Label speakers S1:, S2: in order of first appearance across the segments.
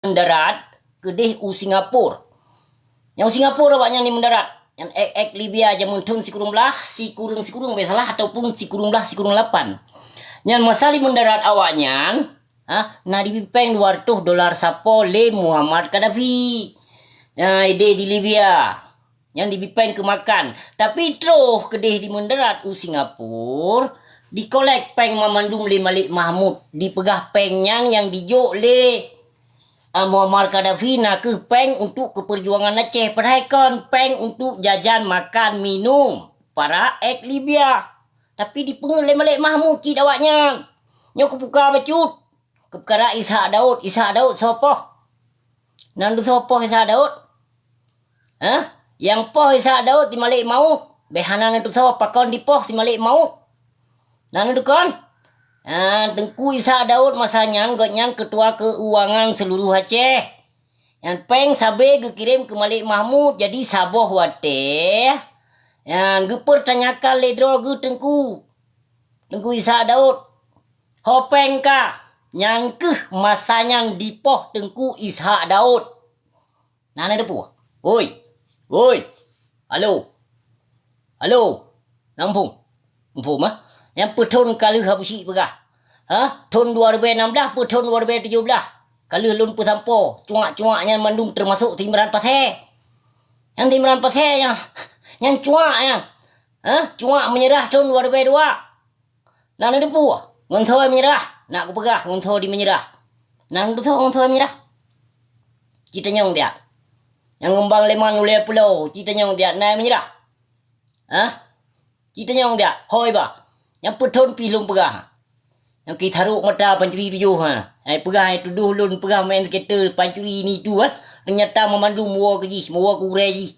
S1: mendarat kedih Singapura. Yang Singapura awaknya ni mendarat. Yang ek Libya aja muntun si kurung biasalah ataupun si kurung 8. Yang masali mendarat awaknya na dipipeng $200 sapo le Muammar Gaddafi. Nah, ide di Libya. Yang dipipeng ke makan. Tapi terus kedih di mendarat Singapura dikolek peng Mamandum le Malik Mahmud. Dipegah pengnya yang dijok le Muammar Gaddafi nak ke peng untuk keperjuangan Aceh. Perhatikan peng untuk jajan makan minum para ek Libya. Tapi dipengen le Malik Mahmud ki dawaknya. Nyok kebuka bacut. Kepkara Ishak Daud. Ishak Daud siapa? Nandu siapa Ishak Daud? Yang poh Ishak Daud di Malik Maut. Behanan itu siapa? Pakon di poh si Malik Maut. Nandu kan? Tengku Ishak Daud masanya gotnya ketua keuangan seluruh Aceh. Yang peng sabe kirim ke Malik Mahmud jadi saboh wate. Yang pertanyakan ledro ge tengku. Tengku Ishak Daud. Hopeng ka yang ke masanya dipoh tengku Ishak Daud. Nana depu. Oi. Halo. Nampung mah. Yang petun kali habusi pegah. Tahun 2016 petun 2017. Kali lun pesampo. Cuak-cuaknya mandung termasuk Timran Pathe. Yang Timran Pathe yang cuak yang. Cuak menyerah tahun 2002. Nang depu. Ngontoh menyerah. Nak aku pegah ngontoh di menyerah. Nang depu ngontoh menyerah. Kita nyong dia. Yang ngembang leman uleh pulau. Kita nyong dia. Naik menyerah. Kita nyong dia. Hoi ba. Yang petun pilung pegah. Yang kita taruh mata pancuri tujuh. Pegah itu tuduh lun pegah main kereta pancuri ni tu. Ternyata memandu mua keji. Mua kureji.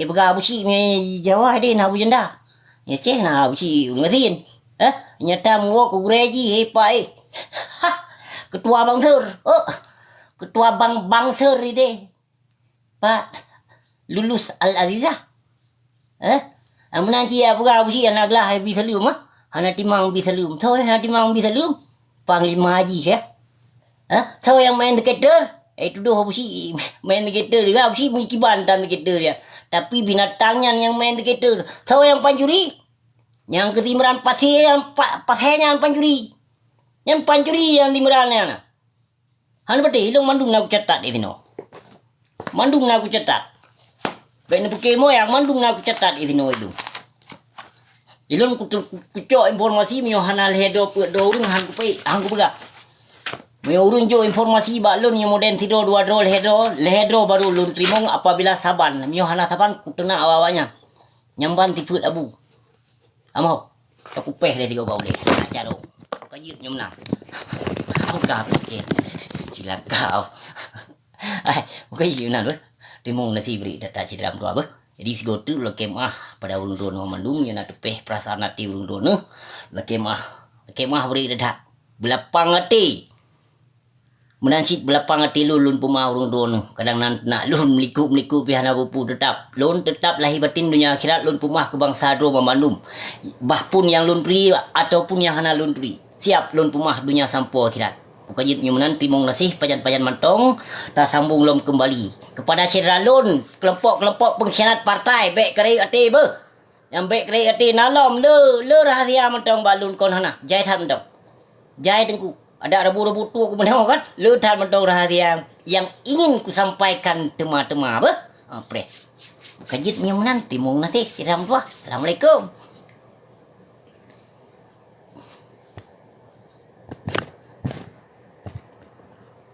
S1: Pegah busi ni Jawa dia nak bujenda. Ya ceh nak busi ngatin. Ternyata mua kureji. Hepa Ketua Bang Ser. Ketua Bang Ser ni deh. Pak Lulus Al-Azizah. Menanci pegah busi anak lah habis selum Hana timang bisalum. Tahu hana timang bisalum. Panglima Haji ya. Tahu yang main deketer? Itu doh busi main deketer dia. Busi mengiki bantan deketer dia. Tapi binatangnya yang main deketer. Tahu yang pancuri? Yang ketimran pasir yang pasirnya yang pancuri. Yang pancuri yang timrannya. Hana betul ilung mandung nak catat di sini. Mandung nak catat. Baik nak kemo yang mandung nak catat di sini itu. Ilun kucok informasi mio hanal hedo do urung hangku pegah. Mio urung jo informasi balun yang moden tido 2 drol lehedro baru lun trimong apabila saban. Mio hana saban kutena awawanya. Nyamban tiput abu. Amau. Aku peh le 3 baule. Nak caro. Kajit nyumna. Aku ka pikir. Cilakau. Bukan yuna lu. Trimong nasi beri data cidram dua apa? Jadi si gotu lo kemah pada urung dono mandung yang nak tepeh perasaan hati urung dono lo kemah beri dadak belapang hati menansit belapang hati lun pemah urung dono kadang nak lun meliku pihana bupu tetap lahir batin dunia akhirat lun pemah kebangsa dro mamandum bahpun yang lun pri ataupun yang hana lun pri siap lun pemah dunia sampo akhirat. Pukajit nyumunan timong nasih pajan-pajan mantong tak sambung lom kembali kepada Syedalun kelompok-kelompok pengkhianat partai bek keri ati be yang bek keri ati nalom le rahasia mantong balun kon hana jai tan mantong jai tengku ada rebu-rebu tu aku menengok kan le tan mantong rahasia yang ingin ku sampaikan tema-tema be pre Pukajit nyumunan timong nasih Assalamualaikum.